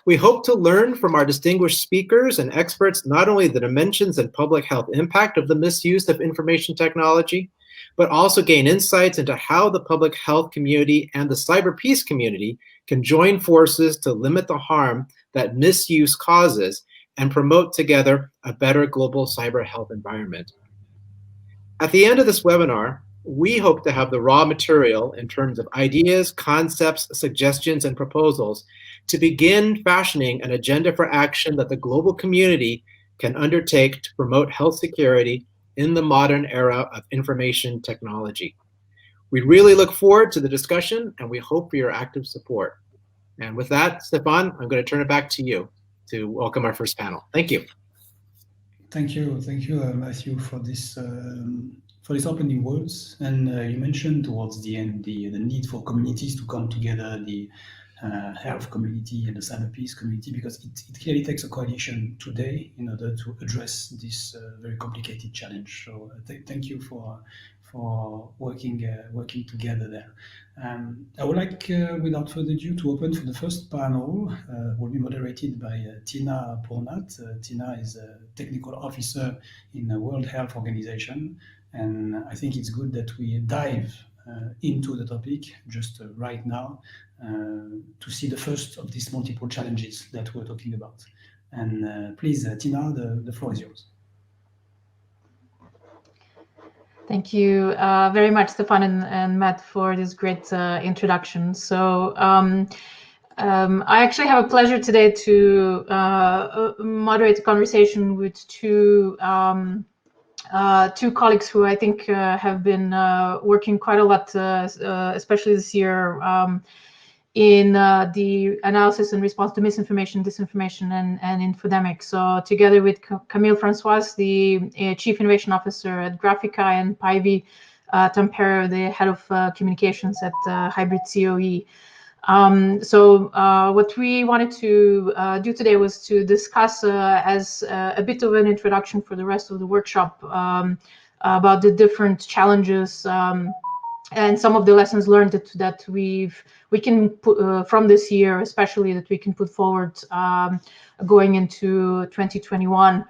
We hope to learn from our distinguished speakers and experts not only the dimensions and public health impact of the misuse of information technology, but also gain insights into how the public health community and the CyberPeace community can join forces to limit the harm that misuse causes and promote together a better global cyber health environment. At the end of this webinar, we hope to have the raw material in terms of ideas, concepts, suggestions, and proposals to begin fashioning an agenda for action that the global community can undertake to promote health security in the modern era of information technology. We really look forward to the discussion, and we hope for your active support. And with that, Stefan, I'm going to turn it back to you to welcome our first panel. Thank you. Thank you, Matthew, for this opening words. And you mentioned towards the end the need for communities to come together, the health community and the CyberPeace community, because it clearly takes a coalition today in order to address this very complicated challenge. So thank you for working together there. I would like, without further ado, to open for the first panel. Will be moderated by Tina Purnat. Tina is a technical officer in the World Health Organization, and I think it's good that we dive into the topic just right now to see the first of these multiple challenges that we're talking about. And please, Tina, the floor is yours. Thank you very much, Stefan and Matt, for this great introduction. So I actually have a pleasure today to moderate a conversation with two colleagues who I think have been working quite a lot, especially this year, in the analysis and response to misinformation, disinformation, and infodemic. So together with Camille, Francois, the Chief Innovation Officer at Graphika, and Päivi, Tampere, the Head of Communications at Hybrid COE. So what we wanted to do today was to discuss as a bit of an introduction for the rest of the workshop about the different challenges and some of the lessons learned that we can put from this year, especially that we can put forward going into 2021.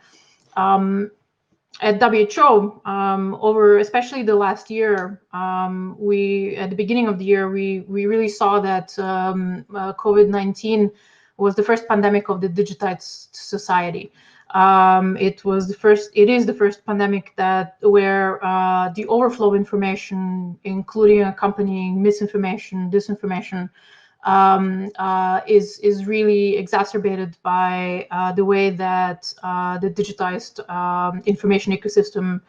At WHO, over especially the last year, at the beginning of the year, we really saw that COVID-19 was the first pandemic of the digitized society. It is the first pandemic where the overflow of information, including accompanying misinformation, disinformation, is really exacerbated by the way that the digitized information ecosystem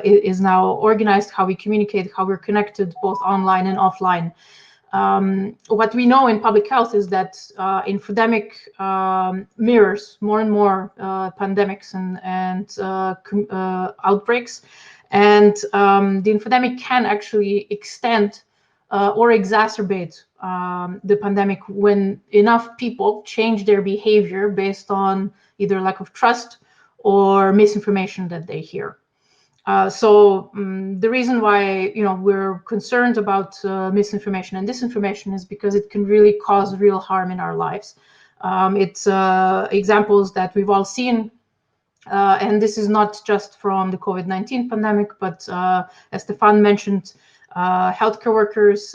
is now organized, how we communicate, how we're connected both online and offline. What we know in public health is that infodemic mirrors more and more pandemics and outbreaks, and the infodemic can actually extend or exacerbate the pandemic when enough people change their behavior based on either lack of trust or misinformation that they hear. So the reason why we're concerned about misinformation and disinformation is because it can really cause real harm in our lives. It's examples that we've all seen, and this is not just from the COVID-19 pandemic, but as Stefan mentioned, healthcare workers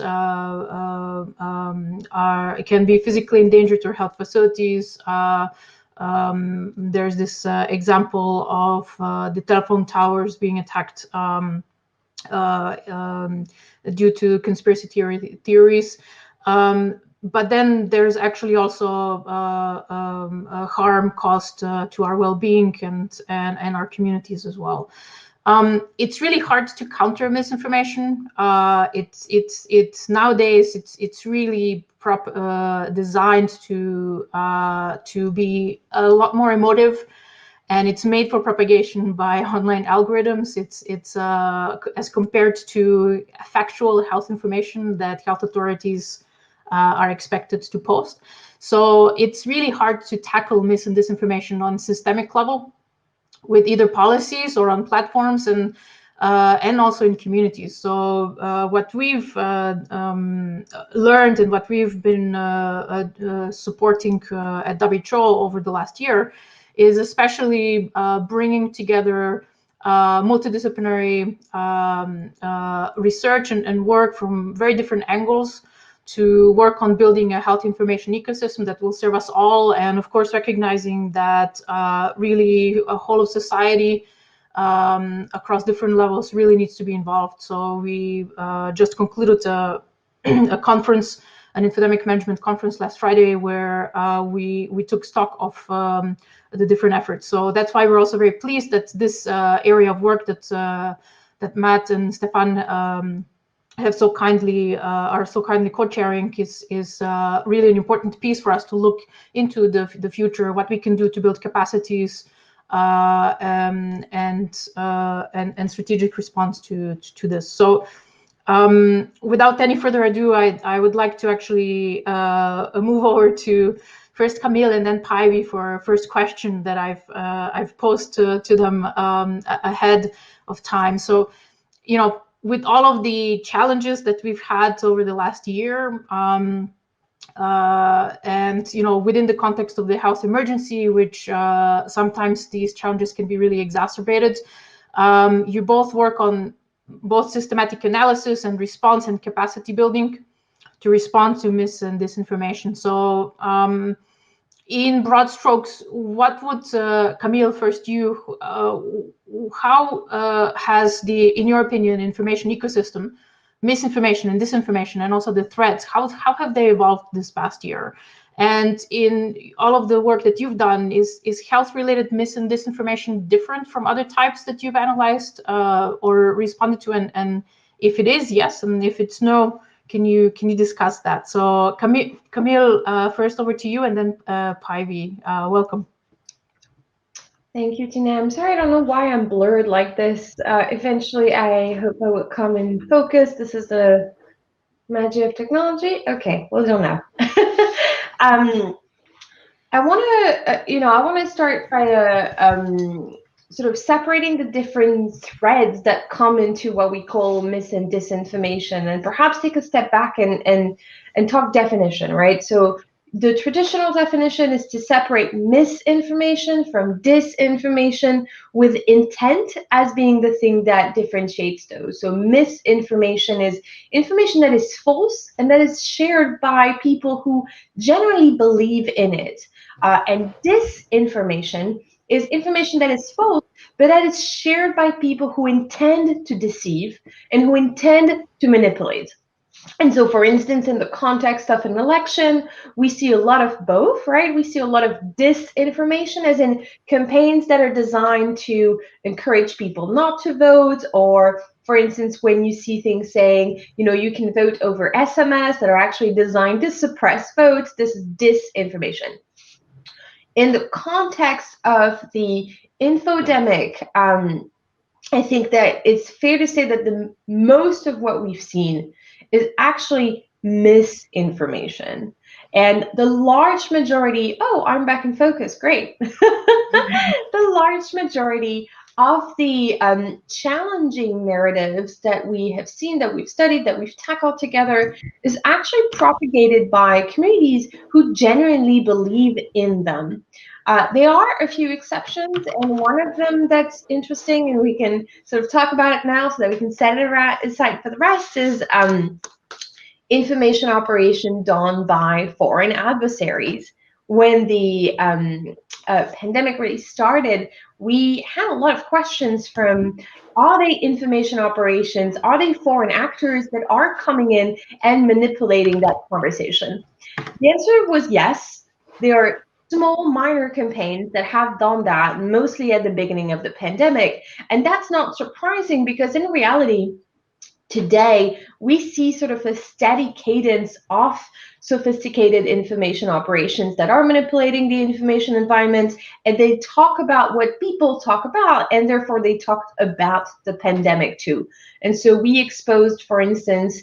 can be physically endangered to health facilities. There's this example of the telephone towers being attacked due to conspiracy theories. But then there's actually also harm caused to our well-being and our communities as well. It's really hard to counter misinformation. It's nowadays it's really designed to be a lot more emotive, and it's made for propagation by online algorithms. It's as compared to factual health information that health authorities are expected to post. So it's really hard to tackle mis and disinformation on systemic level with either policies or on platforms. And and also in communities. So what we've learned and what we've been supporting at WHO over the last year is especially bringing together multidisciplinary research and work from very different angles to work on building a health information ecosystem that will serve us all, and of course recognizing that really a whole of society across different levels really needs to be involved. So we just concluded a conference, an infodemic management conference last Friday, where we took stock of the different efforts. So that's why we're also very pleased that this area of work that Matt and Stefan have so kindly are so kindly co-chairing is really an important piece for us to look into the future, what we can do to build capacities and strategic response to this. So without any further ado, I would like to actually move over to first Camille and then Päivi for first question that I've posed to them ahead of time. So, you know, with all of the challenges that we've had over the last year, and you know, within the context of the health emergency, which sometimes these challenges can be really exacerbated, you both work on both systematic analysis and response and capacity building to respond to mis and disinformation. So in broad strokes, what would Camille, first you, how has in your opinion, information ecosystem, misinformation and disinformation, and also the threats, how have they evolved this past year? And in all of the work that you've done, is health-related mis and disinformation different from other types that you've analyzed or responded to? And if it is yes, and if it's no, can you discuss that? So Camille, first over to you, and then Päivi, welcome. Thank you, Tina. I'm sorry, I don't know why I'm blurred like this. Eventually, I hope I will come in focus. This is the magic of technology. Okay, well, don't know. I want to start by sort of separating the different threads that come into what we call mis and disinformation, and perhaps take a step back and talk definition, right? So the traditional definition is to separate misinformation from disinformation, with intent as being the thing that differentiates those. So misinformation is information that is false and that is shared by people who generally believe in it. And disinformation is information that is false, but that is shared by people who intend to deceive and who intend to manipulate. And so, for instance, in the context of an election, we see a lot of both, right? We see a lot of disinformation, as in campaigns that are designed to encourage people not to vote, or, for instance, when you see things saying, you know, you can vote over SMS, that are actually designed to suppress votes. This is disinformation. In the context of the infodemic, I think that it's fair to say that the most of what we've seen is actually misinformation. And the large majority, oh, I'm back in focus, great. The large majority of the challenging narratives that we have seen, that we've studied, that we've tackled together, is actually propagated by communities who genuinely believe in them. There are a few exceptions, and one of them that's interesting, and we can sort of talk about it now so that we can set it aside for the rest, is information operation done by foreign adversaries. When the pandemic really started, we had a lot of questions from, are they information operations? Are they foreign actors that are coming in and manipulating that conversation? The answer was yes. There are small, minor campaigns that have done that, mostly at the beginning of the pandemic. And that's not surprising, because in reality, today, we see sort of a steady cadence of sophisticated information operations that are manipulating the information environment, and they talk about what people talk about, and therefore they talked about the pandemic too. And so we exposed, for instance,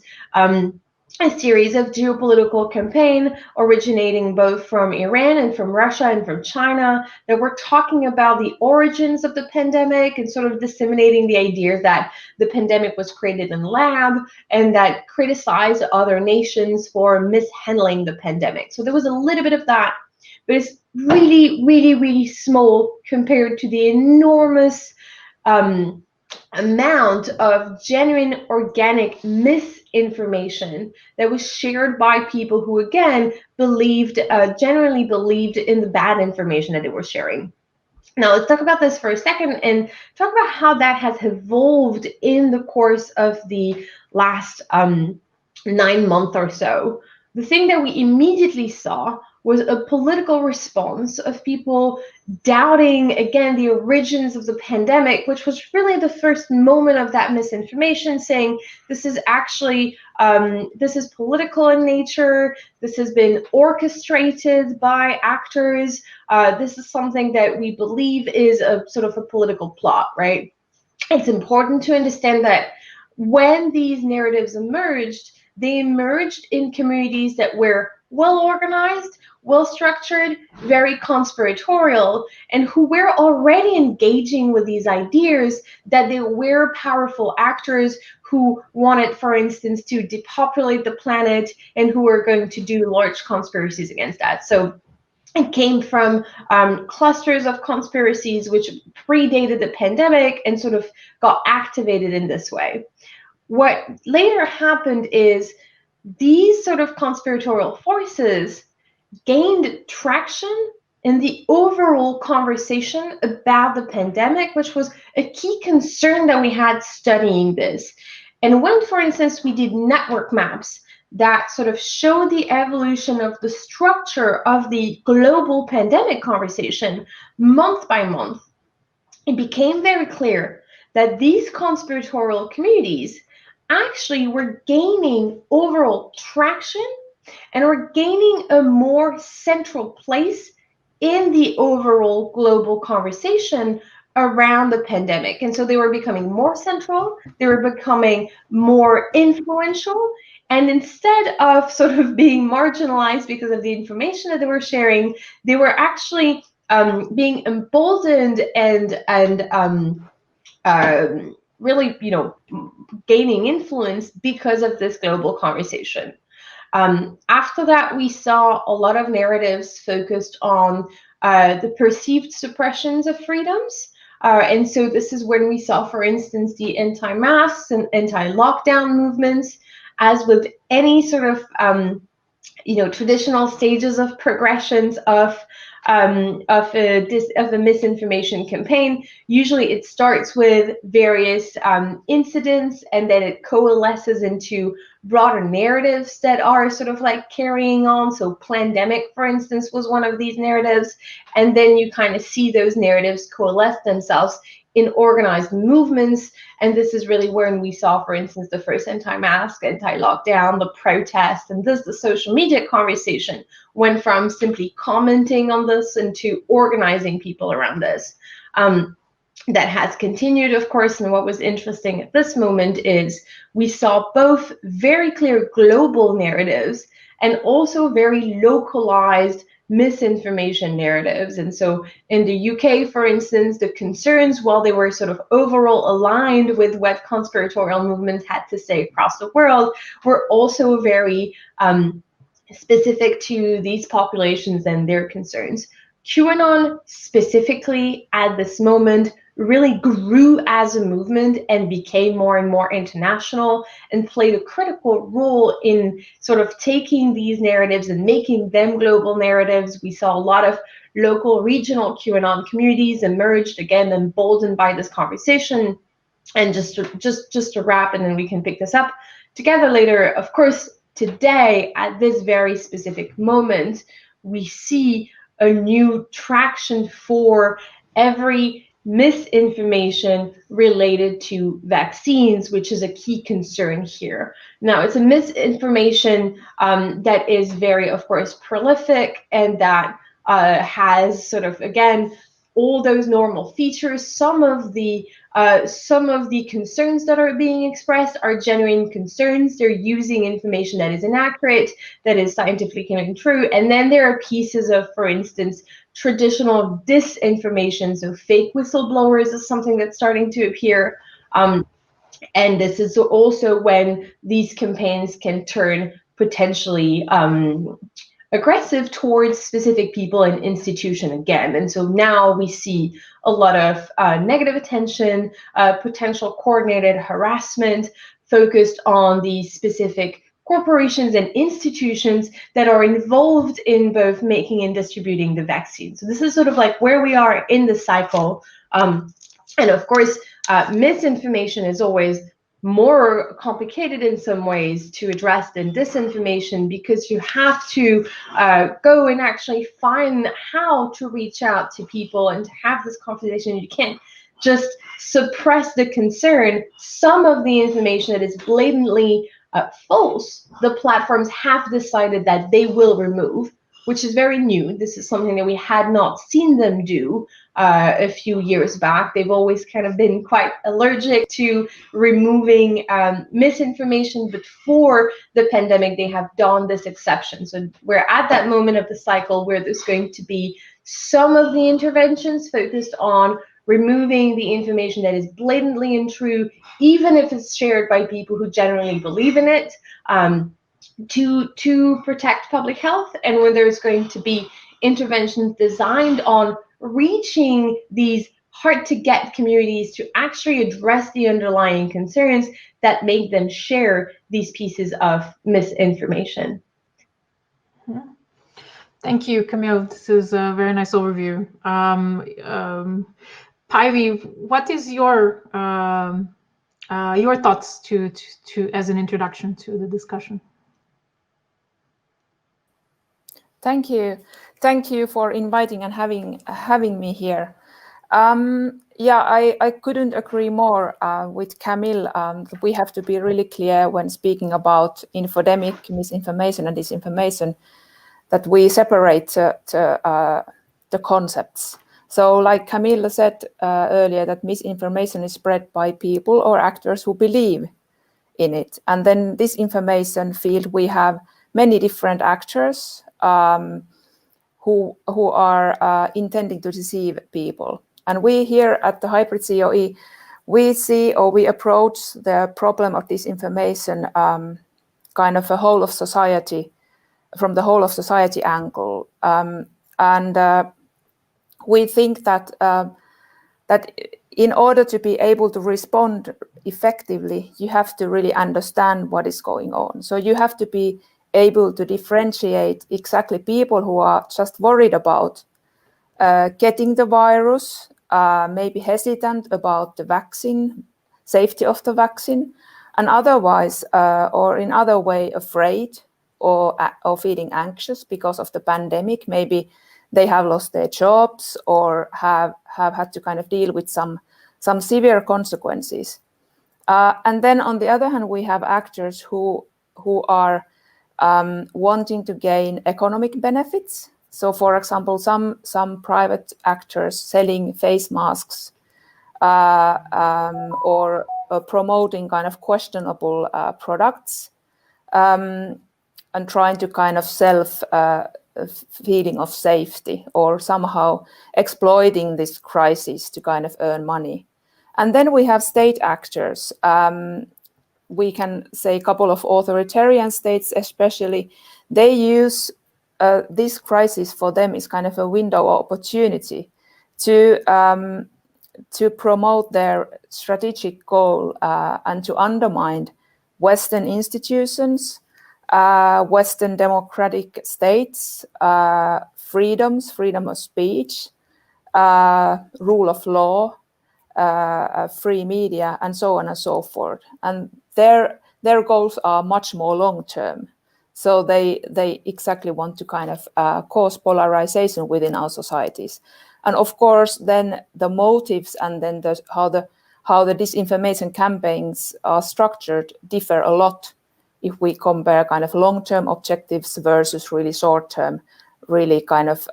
a series of geopolitical campaign originating both from Iran and from Russia and from China that were talking about the origins of the pandemic and sort of disseminating the idea that the pandemic was created in a lab, and that criticized other nations for mishandling the pandemic. So there was a little bit of that, but it's really, really, really small compared to the enormous amount of genuine organic misinformation that was shared by people who, again, generally believed in the bad information that they were sharing. Now, let's talk about this for a second and talk about how that has evolved in the course of the last 9 months or so. The thing that we immediately saw was a political response of people doubting, again, the origins of the pandemic, which was really the first moment of that misinformation, saying this is actually, this is political in nature, this has been orchestrated by actors, this is something that we believe is a sort of a political plot, right? It's important to understand that when these narratives emerged, they emerged in communities that were well organized, well structured, very conspiratorial, and who were already engaging with these ideas that they were powerful actors who wanted, for instance, to depopulate the planet and who were going to do large conspiracies against that. So it came from clusters of conspiracies which predated the pandemic and sort of got activated in this way. What later happened is these sort of conspiratorial forces gained traction in the overall conversation about the pandemic, which was a key concern that we had studying this. And when, for instance, we did network maps that sort of show the evolution of the structure of the global pandemic conversation month by month, it became very clear that these conspiratorial communities actually were gaining overall traction and were gaining a more central place in the overall global conversation around the pandemic. And so they were becoming more central, they were becoming more influential, and instead of sort of being marginalized because of the information that they were sharing, they were actually being emboldened and really, gaining influence because of this global conversation. After that, we saw a lot of narratives focused on the perceived suppressions of freedoms. And so this is when we saw, for instance, the anti-masks and anti-lockdown movements. As with any sort of traditional stages of progressions of a misinformation campaign, usually it starts with various incidents, and then it coalesces into broader narratives that are sort of like carrying on. So pandemic, for instance, was one of these narratives, and then you kind of see those narratives coalesce themselves in organized movements. And this is really when we saw, for instance, the first anti-mask, anti-lockdown, the protests, and the social media conversation went from simply commenting on this into organizing people around this. That has continued, of course, and what was interesting at this moment is we saw both very clear global narratives and also very localized misinformation narratives. And so in the UK, for instance, the concerns, while they were sort of overall aligned with what conspiratorial movements had to say across the world, were also very specific to these populations and their concerns. QAnon specifically at this moment really grew as a movement and became more and more international and played a critical role in sort of taking these narratives and making them global narratives. We saw a lot of local, regional QAnon communities emerged, again, emboldened by this conversation. And just to wrap, and then we can pick this up together later, of course, today, at this very specific moment, we see a new traction for every misinformation related to vaccines, which is a key concern here. Now, it's a misinformation that is very, of course, prolific, and that has sort of, again, all those normal features. Some of the concerns that are being expressed are genuine concerns. They're using information that is inaccurate, that is scientifically untrue. And then there are pieces of, for instance, traditional disinformation. So fake whistleblowers is something that's starting to appear. And this is also when these campaigns can turn potentially aggressive towards specific people and institution again. And so now we see a lot of negative attention, potential coordinated harassment focused on the specific corporations and institutions that are involved in both making and distributing the vaccine. So this is sort of like where we are in the cycle. And of course, misinformation is always more complicated in some ways to address than disinformation, because you have to go and actually find how to reach out to people and to have this conversation. You can't just suppress the concern. Some of the information that is blatantly false, the platforms have decided that they will remove, which is very new. This is something that we had not seen them do a few years back. They've always kind of been quite allergic to removing misinformation, but for the pandemic, they have done this exception. So we're at that moment of the cycle where there's going to be some of the interventions focused on removing the information that is blatantly untrue, even if it's shared by people who generally believe in it, to protect public health, and when there's going to be interventions designed on reaching these hard-to-get communities to actually address the underlying concerns that make them share these pieces of misinformation. Thank you, Camille. This is a very nice overview. Päivi, what is your thoughts to as an introduction to the discussion? Thank you for inviting and having me here. Yeah, I couldn't agree more with Camille. We have to be really clear when speaking about infodemic, misinformation, and disinformation, that we separate the concepts. So, like Camille said earlier, that misinformation is spread by people or actors who believe in it, and then disinformation field we have many different actors who are intending to deceive people. And we here at the Hybrid COE, we see, or we approach the problem of disinformation kind of a whole of society, from the whole of society angle. And we think that that in order to be able to respond effectively, you have to really understand what is going on. So you have to be able to differentiate exactly people who are just worried about getting the virus, maybe hesitant about the vaccine, safety of the vaccine, and otherwise, or in other way, afraid or feeling anxious because of the pandemic. Maybe they have lost their jobs or have had to kind of deal with some severe consequences. And then on the other hand, we have actors who are wanting to gain economic benefits. So, for example, some private actors selling face masks or promoting kind of questionable products and trying to kind of feeling of safety, or somehow exploiting this crisis to kind of earn money. And then we have state actors. We can say a couple of authoritarian states especially, they use this crisis for them is kind of a window of opportunity to promote their strategic goal and to undermine Western institutions, Western democratic states, freedom of speech, rule of law, free media, and so on and so forth. And their goals are much more long-term. So they exactly want to kind of cause polarization within our societies. And of course, then the motives and then how the disinformation campaigns are structured differ a lot if we compare kind of long-term objectives versus really short-term really kind of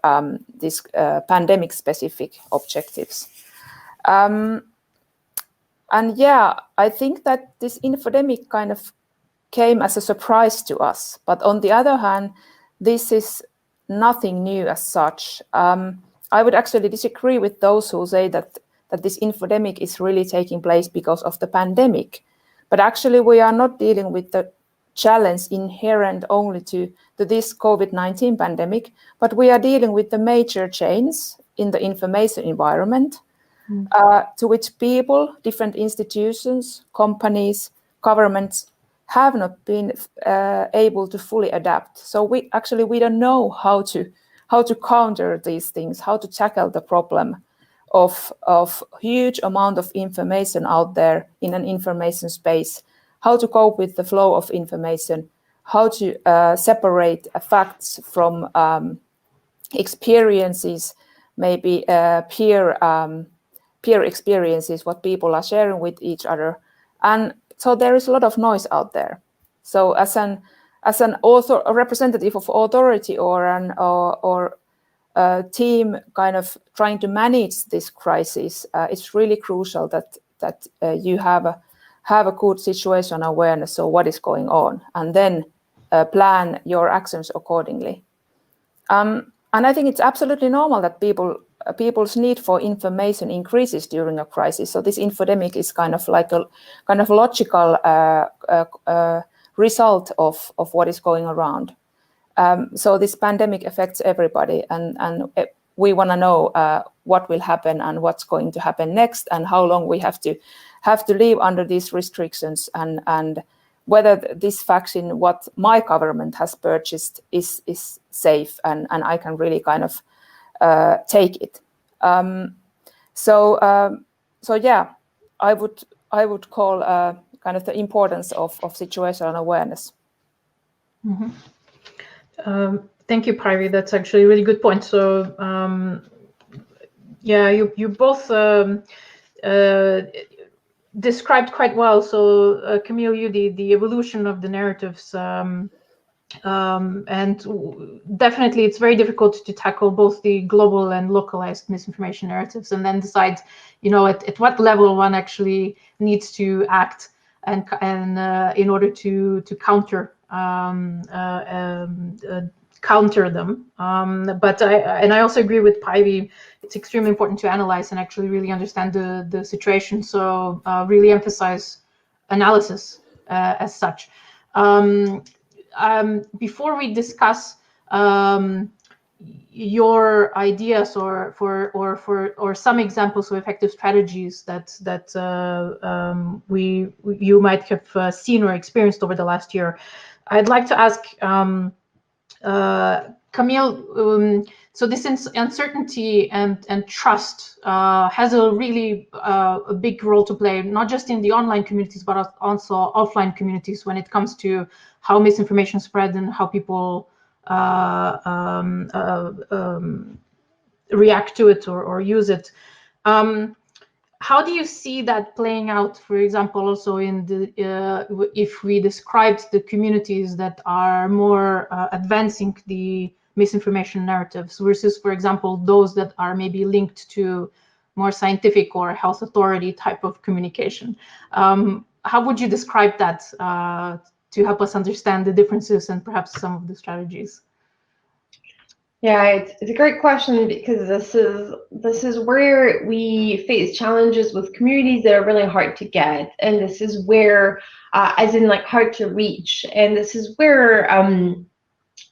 these pandemic-specific objectives. And yeah, I think that this infodemic kind of came as a surprise to us. But on the other hand, this is nothing new as such. I would actually disagree with those who say that this infodemic is really taking place because of the pandemic. But actually, we are not dealing with the challenge inherent only to this COVID-19 pandemic, but we are dealing with the major change in the information environment to which people, different institutions, companies, governments have not been able to fully adapt. So we don't know how to counter these things, how to tackle the problem of huge amount of information out there in an information space, how to cope with the flow of information, how to separate facts from experiences, maybe peer experiences, what people are sharing with each other. And so there is a lot of noise out there. So as an author, a representative of authority or a team kind of trying to manage this crisis, it's really crucial that you have a good situational awareness, so what is going on, and then plan your actions accordingly. And I think it's absolutely normal that people's need for information increases during a crisis. So this infodemic is kind of like a kind of logical result of what is going around. So this pandemic affects everybody, and we want to know what will happen and what's going to happen next, and how long we have to live under these restrictions, and whether this vaccine, what my government has purchased, is safe, and I can really kind of take it. So yeah, I would call kind of the importance of situational awareness. Mm-hmm. Thank you, Päivi. That's actually a really good point. So yeah, you both described quite well. So Camille, you the evolution of the narratives, and definitely it's very difficult to tackle both the global and localized misinformation narratives, and then decide, at what level one actually needs to act and in order to counter them. But I also agree with Päivi. It's extremely important to analyze and actually really understand the situation. So really emphasize analysis as such. Before we discuss your ideas or some examples of effective strategies that you might have seen or experienced over the last year, I'd like to ask Camille. So this uncertainty and trust has a really a big role to play, not just in the online communities, but also offline communities when it comes to how misinformation spread and how people react to it or use it. How do you see that playing out, for example, also in the if we described the communities that are more advancing the misinformation narratives versus, for example, those that are maybe linked to more scientific or health authority type of communication? How would you describe that to help us understand the differences and perhaps some of the strategies? Yeah, it's a great question, because this is where we face challenges with communities that are really hard to get, and this is where, as in like hard to reach, and this is where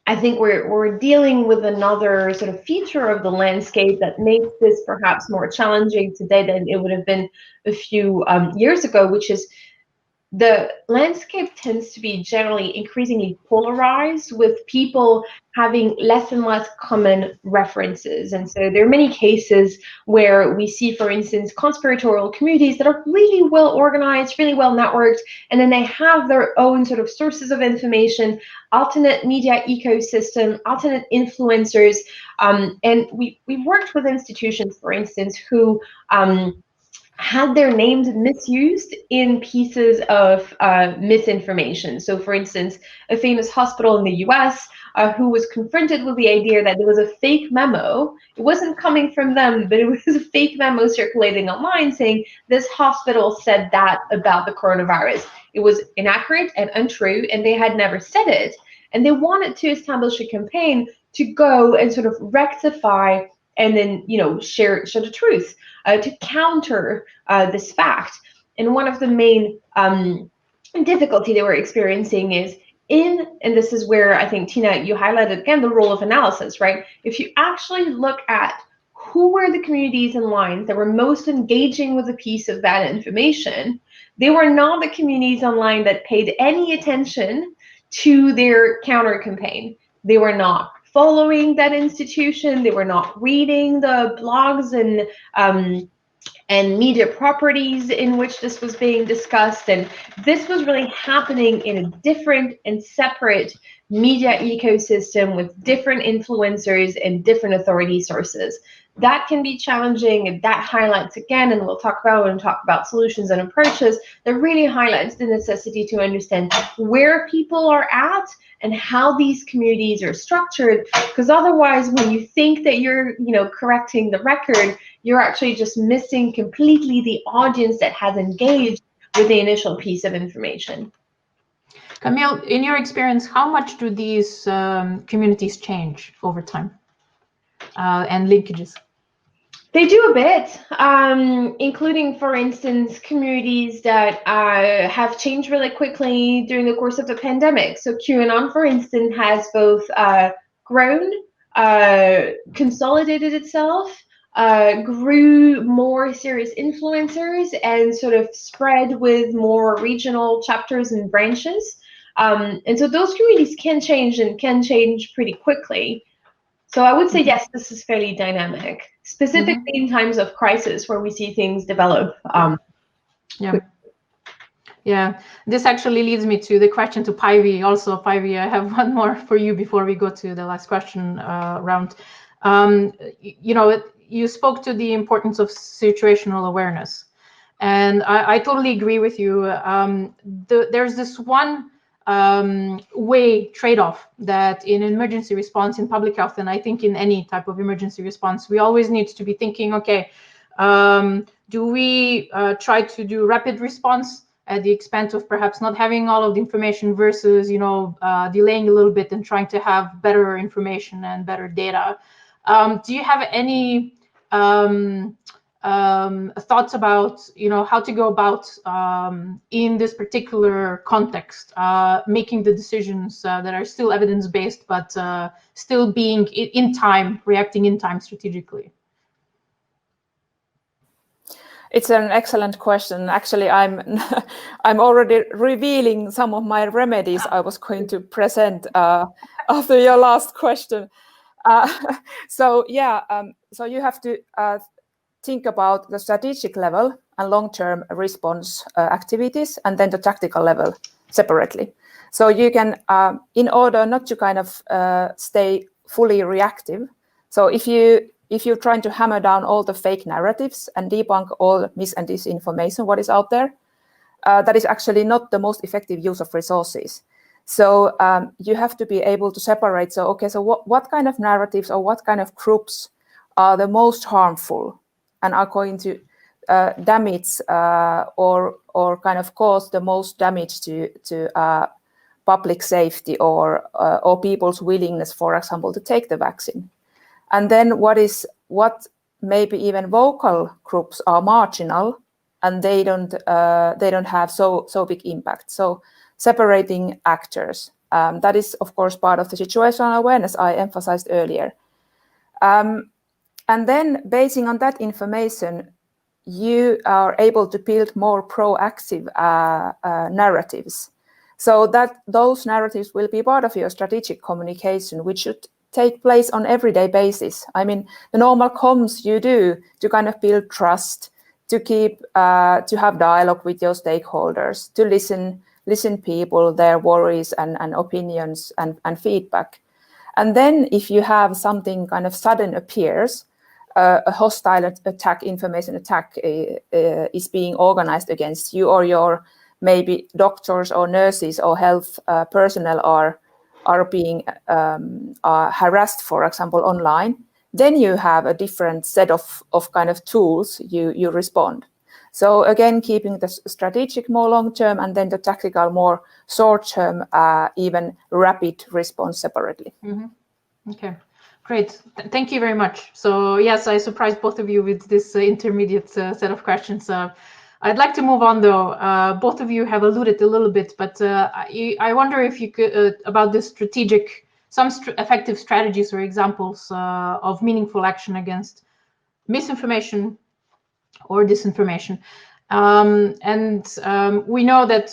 I think we're dealing with another sort of feature of the landscape that makes this perhaps more challenging today than it would have been a few years ago, which is the landscape tends to be generally increasingly polarized, with people having less and less common references. And so there are many cases where we see, for instance, conspiratorial communities that are really well organized, really well networked, and then they have their own sort of sources of information, alternate media ecosystem, alternate influencers. And we've worked with institutions, for instance, who had their names misused in pieces of misinformation. So, for instance, a famous hospital in the US who was confronted with the idea that there was a fake memo. It wasn't coming from them, but it was a fake memo circulating online saying this hospital said that about the coronavirus. It was inaccurate and untrue, and they had never said it. And they wanted to establish a campaign to go and sort of rectify and then, you know, share the truth to counter this fact. And one of the main difficulty they were experiencing is and this is where I think, Tina, you highlighted again the role of analysis, right? If you actually look at who were the communities and lines that were most engaging with a piece of that information, they were not the communities online that paid any attention to their counter campaign. They were not following that institution. They were not reading the blogs and media properties in which this was being discussed. And this was really happening in a different and separate media ecosystem with different influencers and different authority sources. That can be challenging, and that highlights again, and we'll talk about when we talk about solutions and approaches, that really highlights the necessity to understand where people are at and how these communities are structured, because otherwise when you think that you're, you know, correcting the record, you're actually just missing completely the audience that has engaged with the initial piece of information. Camille, in your experience, how much do these communities change over time and linkages? They do a bit, including, for instance, communities that have changed really quickly during the course of the pandemic. So QAnon, for instance, has both grown, consolidated itself, grew more serious influencers, and sort of spread with more regional chapters and branches. And so those communities can change and can change pretty quickly. So I would say, yes, this is fairly dynamic, specifically in times of crisis where we see things develop. Yeah, this actually leads me to the question to Päivi. Also, Päivi, I have one more for you before we go to the last question round. You know, you spoke to the importance of situational awareness, and I totally agree with you. There's this one way trade-off that in emergency response in public health, and I think in any type of emergency response, we always need to be thinking, okay, do we try to do rapid response at the expense of perhaps not having all of the information versus, you know, delaying a little bit and trying to have better information and better data? Do you have any thoughts about, you know, how to go about in this particular context, making the decisions that are still evidence-based, but still being in time, reacting in time strategically? It's an excellent question. Actually, I'm already revealing some of my remedies I was going to present after your last question. So yeah, so you have to think about the strategic level and long-term response activities, and then the tactical level separately. So you can, in order not to kind of stay fully reactive. So if you're trying to hammer down all the fake narratives and debunk all mis and disinformation, what is out there, that is actually not the most effective use of resources. So you have to be able to separate. So, okay, so what kind of narratives or what kind of groups are the most harmful and are going to damage or kind of cause the most damage to public safety or people's willingness, for example, to take the vaccine. And then what maybe even vocal groups are marginal and they don't have so big impact. So separating actors, that is of course part of the situational awareness I emphasized earlier. And then basing on that information, you are able to build more proactive narratives. So that those narratives will be part of your strategic communication, which should take place on everyday basis. I mean, the normal comms you do to kind of build trust, to keep, to have dialogue with your stakeholders, to listen people, their worries and opinions and feedback. And then if you have something kind of sudden appears, a hostile attack, information attack is being organized against you, or your maybe doctors or nurses or health personnel are being harassed, for example, online, then you have a different set of kind of tools you respond. So again, keeping the strategic more long-term and then the tactical more short-term, even rapid response separately. Mm-hmm. Okay, great. Thank you very much. So yes, I surprised both of you with this intermediate set of questions. I'd like to move on though. Both of you have alluded a little bit, but I wonder if you could, about this strategic, some effective strategies or examples of meaningful action against misinformation or disinformation. We know that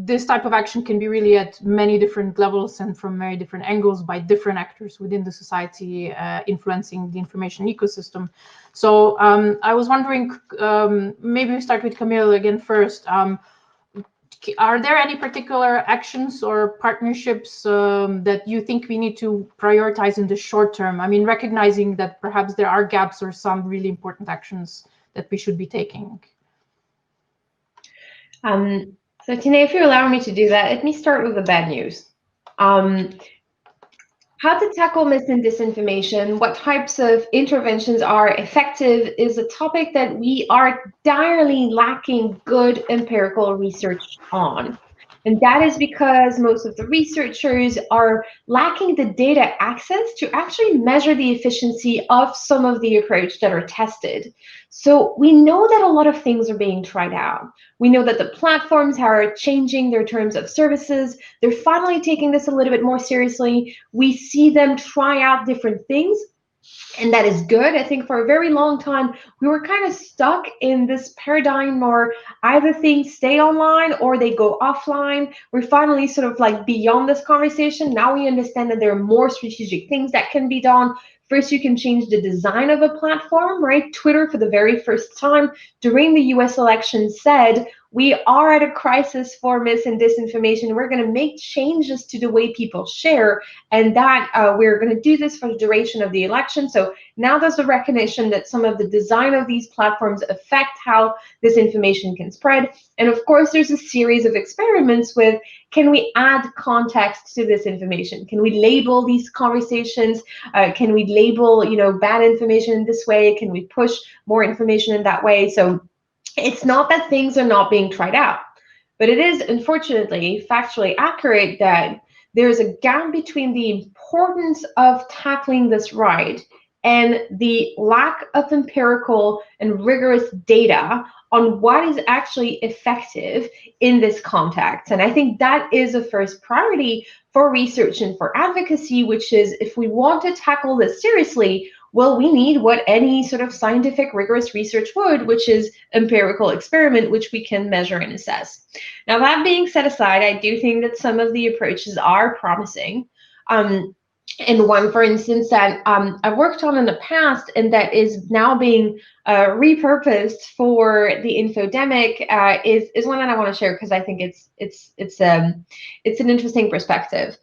this type of action can be really at many different levels and from very different angles by different actors within the society, influencing the information ecosystem. So I was wondering, maybe we start with Camille again first. Are there any particular actions or partnerships that you think we need to prioritize in the short term? I mean, recognizing that perhaps there are gaps or some really important actions that we should be taking. So Tina, if you allow me to do that, let me start with the bad news. How to tackle mis and disinformation, what types of interventions are effective is a topic that we are direly lacking good empirical research on. And that is because most of the researchers are lacking the data access to actually measure the efficiency of some of the approaches that are tested. So we know that a lot of things are being tried out. We know that the platforms are changing their terms of services. They're finally taking this a little bit more seriously. We see them try out different things. And that is good. I think for a very long time, we were kind of stuck in this paradigm where either things stay online or they go offline. We're finally sort of like beyond this conversation. Now we understand that there are more strategic things that can be done. First, you can change the design of a platform, right? Twitter, for the very first time during the US election, said, we are at a crisis for mis and disinformation. We're going to make changes to the way people share, and that we're going to do this for the duration of the election. So now there's a recognition that some of the design of these platforms affect how this information can spread. And of course, there's a series of experiments with, can we add context to this information? Can we label these conversations? Can we label, bad information in this way? Can we push more information in that way? So it's not that things are not being tried out, but it is unfortunately factually accurate that there's a gap between the importance of tackling this right and the lack of empirical and rigorous data on what is actually effective in this context. And I think that is a first priority for research and for advocacy, which is, if we want to tackle this seriously, well, we need what any sort of scientific rigorous research would, which is empirical experiment, which we can measure and assess. Now, that being set aside, I do think that some of the approaches are promising. And one, for instance, that I've worked on in the past and that is now being repurposed for the Infodemic is one that I want to share because I think it's an interesting perspective.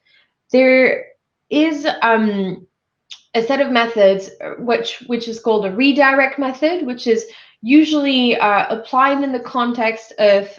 There is a set of methods which is called a redirect method, which is usually applied in the context of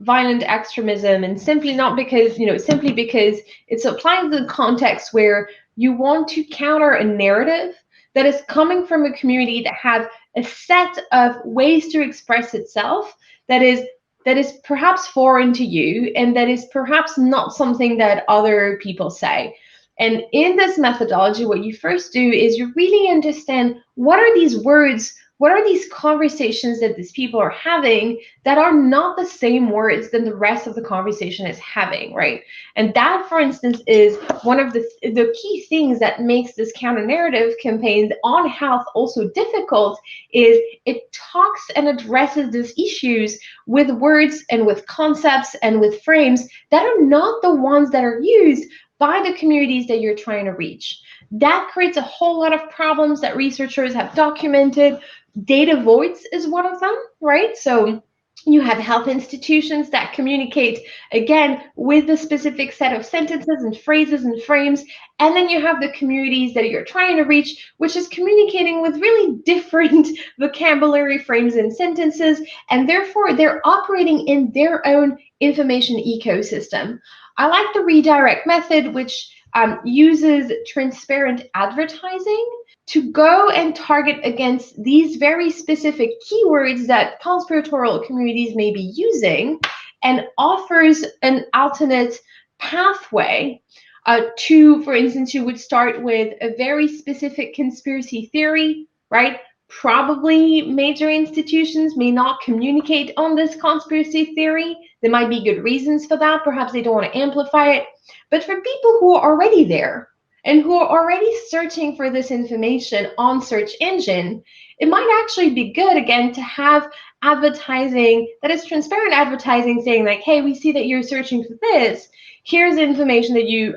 violent extremism, and simply because it's applied in the context where you want to counter a narrative that is coming from a community that has a set of ways to express itself that is perhaps foreign to you and that is perhaps not something that other people say. And in this methodology, what you first do is you really understand what are these words, what are these conversations that these people are having that are not the same words than the rest of the conversation is having, right? And that, for instance, is one of the key things that makes this counter-narrative campaign on health also difficult, is it talks and addresses these issues with words and with concepts and with frames that are not the ones that are used by the communities that you're trying to reach. That creates a whole lot of problems that researchers have documented. Data voids is one of them, right? So You have health institutions that communicate, again, with a specific set of sentences and phrases and frames. And then you have the communities that you're trying to reach, which is communicating with really different vocabulary, frames, and sentences. And therefore, they're operating in their own information ecosystem. I like the redirect method, which uses transparent advertising to go and target against these very specific keywords that conspiratorial communities may be using, and offers an alternate pathway to, for instance, you would start with a very specific conspiracy theory, right? Probably major institutions may not communicate on this conspiracy theory. There might be good reasons for that. Perhaps they don't want to amplify it. But for people who are already there, and who are already searching for this information on search engine, it might actually be good, again, to have advertising that is transparent advertising saying like, hey, we see that you're searching for this. Here's information that you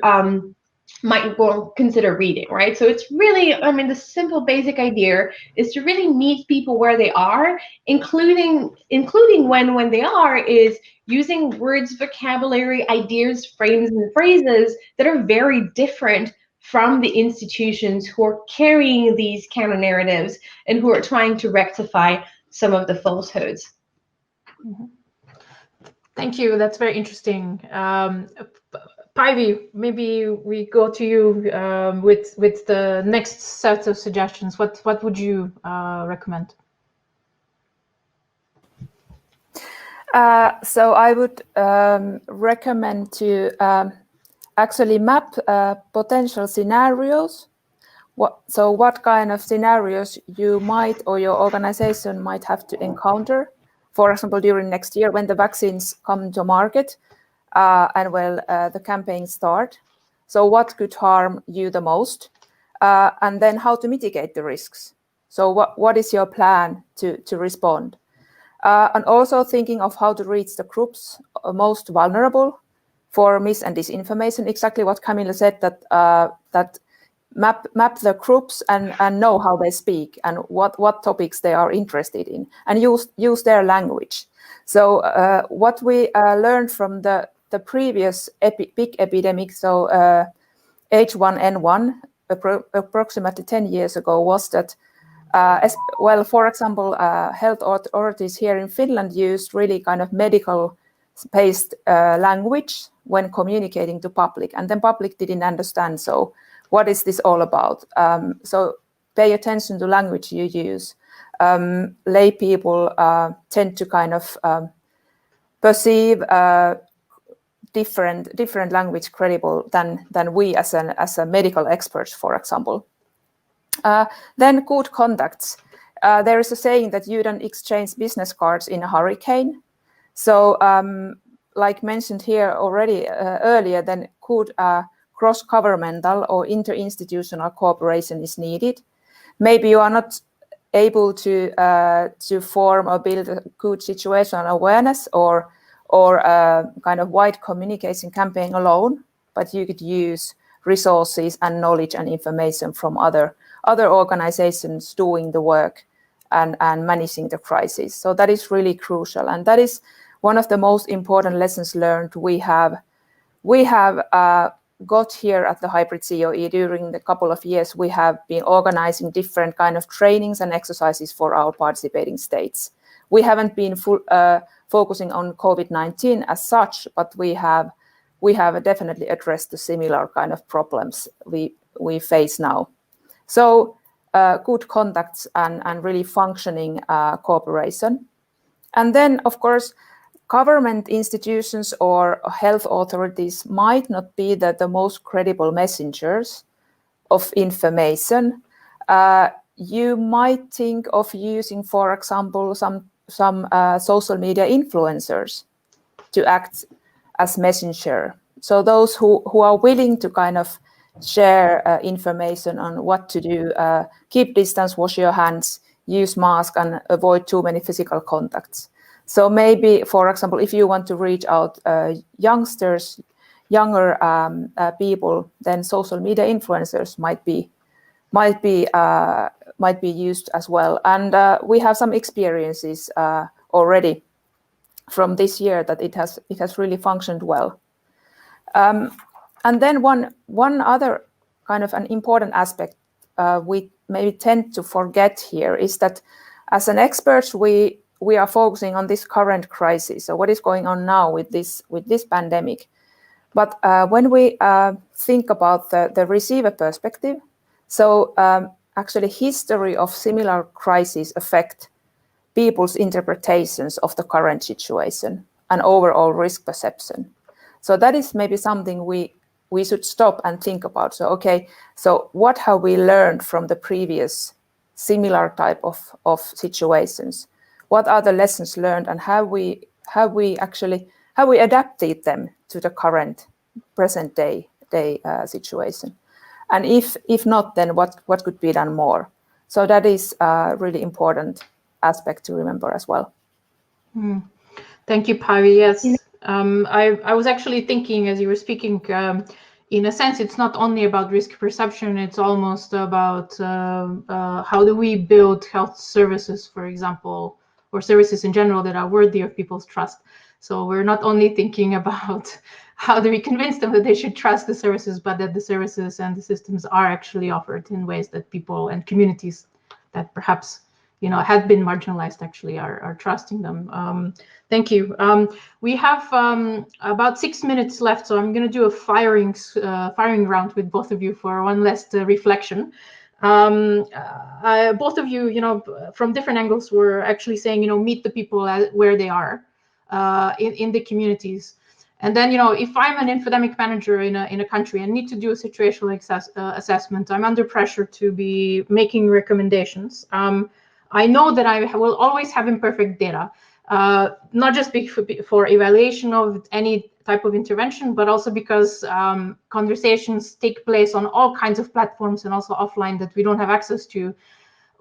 might want to consider reading, right? So it's really, I mean, the simple basic idea is to really meet people where they are, including when they are, is using words, vocabulary, ideas, frames, and phrases that are very different from the institutions who are carrying these counter narratives and who are trying to rectify some of the falsehoods. Mm-hmm. Thank you. That's very interesting. Päivi, maybe we go to you with the next set of suggestions. What would you recommend? So I would recommend to actually map potential scenarios. What kind of scenarios you might or your organization might have to encounter, for example, during next year when the vaccines come to market and the campaigns start. So what could harm you the most? And then how to mitigate the risks. So what is your plan to respond? And also thinking of how to reach the groups most vulnerable for mis and disinformation, exactly what Camille said, that map the groups and know how they speak and what topics they are interested in, and use their language. So what we learned from the previous big epidemic, so H1N1, approximately 10 years ago, was that, for example, health authorities here in Finland used really kind of medical-based language when communicating to public, and then public didn't understand. So what is this all about? So pay attention to language you use. Lay people tend to kind of perceive different language credible than we as a medical experts, for example. Then good contacts. There is a saying that you don't exchange business cards in a hurricane. So like mentioned here already earlier, then good cross-governmental or interinstitutional cooperation is needed. Maybe you are not able to form or build a good situational awareness or kind of wide communication campaign alone, but you could use resources and knowledge and information from other organizations doing the work and managing the crisis. So that is really crucial, and that is one of the most important lessons learned we have got here at the Hybrid COE. During the couple of years, we have been organizing different kind of trainings and exercises for our participating states. We haven't been focusing on COVID-19 as such, but we have definitely addressed the similar kind of problems we face now. So good contacts and really functioning cooperation. And then, of course, government institutions or health authorities might not be the most credible messengers of information. You might think of using, for example, some social media influencers to act as messenger. So those who are willing to kind of share information on what to do, keep distance, wash your hands, use mask, and avoid too many physical contacts. So maybe, for example, if you want to reach out younger people, then social media influencers might be used as well. And we have some experiences already from this year that it has really functioned well. And then one other kind of an important aspect we maybe tend to forget here is that as an experts we are focusing on this current crisis, so what is going on now with this pandemic. But when we think about the receiver perspective, so actually history of similar crises affect people's interpretations of the current situation and overall risk perception. So that is maybe something we should stop and think about. So okay, so what have we learned from the previous similar type of situations? What are the lessons learned, and have we adapted them to the current present day situation? And if not, then what could be done more? So that is a really important aspect to remember as well. Thank you, Päivi. Yes, I was actually thinking as you were speaking, in a sense, it's not only about risk perception, it's almost about how do we build health services, for example, or services in general that are worthy of people's trust. So we're not only thinking about how do we convince them that they should trust the services, but that the services and the systems are actually offered in ways that people and communities that perhaps had been marginalized actually are trusting them. Thank you. We have about 6 minutes left, so I'm going to do a firing round with both of you for one last reflection. Both of you, from different angles, were actually saying, meet the people where they are in the communities. And then, if I'm an infodemic manager in a country and need to do a situational assessment, I'm under pressure to be making recommendations. I know that I will always have imperfect data, not just for evaluation of any type of intervention, but also because conversations take place on all kinds of platforms and also offline that we don't have access to.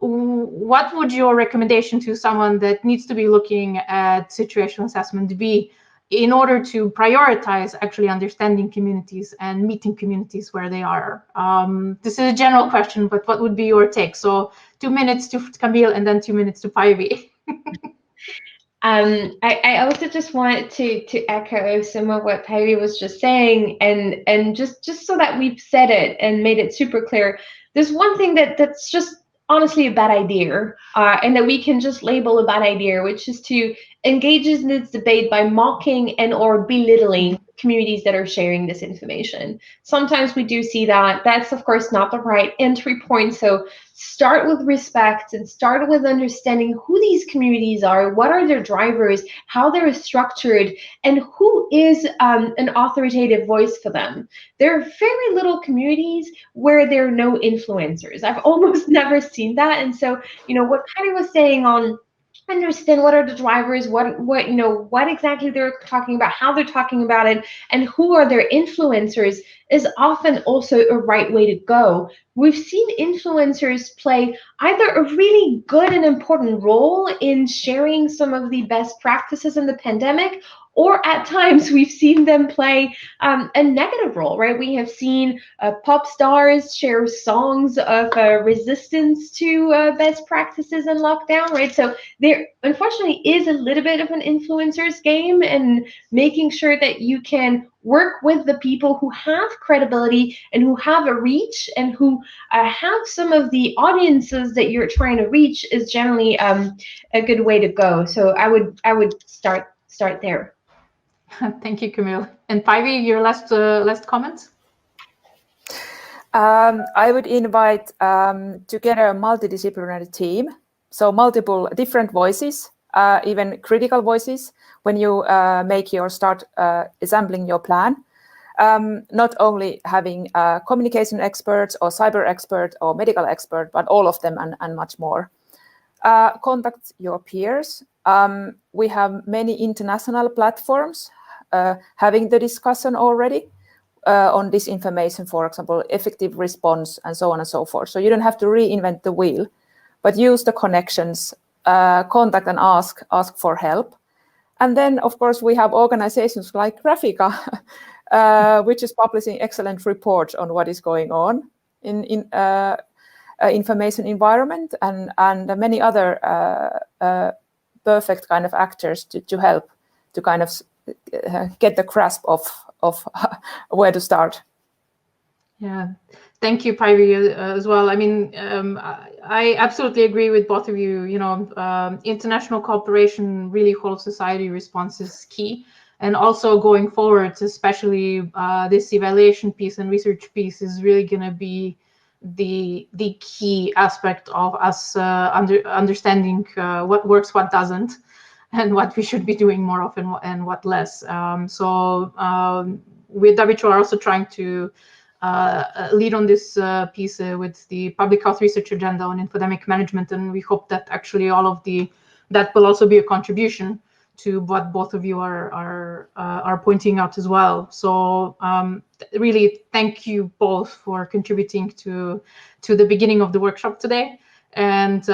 What would your recommendation to someone that needs to be looking at situational assessment be in order to prioritize actually understanding communities and meeting communities where they are? This is a general question, but what would be your take? So 2 minutes to Camille and then 2 minutes to Päivi. I also just wanted to echo some of what Päivi was just saying, and just so that we've said it and made it super clear, there's one thing that's just honestly a bad idea, and that we can just label a bad idea, which is to engage in this debate by mocking and or belittling communities that are sharing this information. Sometimes we do see that. That's of course not the right entry point. So start with respect and start with understanding who these communities are, what are their drivers, how they're structured, and who is an authoritative voice for them. There are very little communities where there are no influencers. I've almost never seen that. And so, what Päivi was saying on understand what are the drivers, what exactly they're talking about, how they're talking about it, and who are their influencers is often also a right way to go. We've seen influencers play either a really good and important role in sharing some of the best practices in the pandemic, or at times we've seen them play a negative role, right? We have seen pop stars share songs of resistance to best practices in lockdown, right? So there unfortunately is a little bit of an influencer's game, and making sure that you can work with the people who have credibility and who have a reach and who have some of the audiences that you're trying to reach is generally a good way to go. So I would start there. Thank you, Camille. And Päivi, your last comments? I would invite together a multidisciplinary team, so multiple different voices, even critical voices, when you start assembling your plan. Not only having communication experts or cyber expert or medical expert, but all of them and much more. Contact your peers. We have many international platforms having the discussion already on disinformation, for example, effective response, and so on and so forth. So you don't have to reinvent the wheel, but use the connections, contact and ask for help. And then, of course, we have organizations like Graphika, which is publishing excellent reports on what is going on in information environment, and many other perfect kind of actors to help kind of get the grasp of where to start. Yeah, thank you, Päivi, as well. I mean, I absolutely agree with both of you. You know, international cooperation, really whole society response is key. And also going forward, especially this evaluation piece and research piece is really going to be the key aspect of us understanding what works, what doesn't, and what we should be doing more often and what less. With WHO are also trying to lead on this piece with the public health research agenda on infodemic management, and we hope that actually all of that will also be a contribution to what both of you are pointing out as well. So really, thank you both for contributing to the beginning of the workshop today, and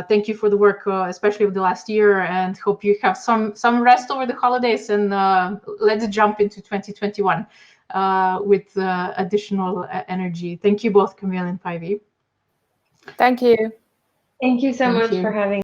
thank you for the work, especially of the last year. And hope you have some rest over the holidays, and let's jump into 2021 with additional energy. Thank you both, Camille and Päivi. Thank you. Thank you so much for having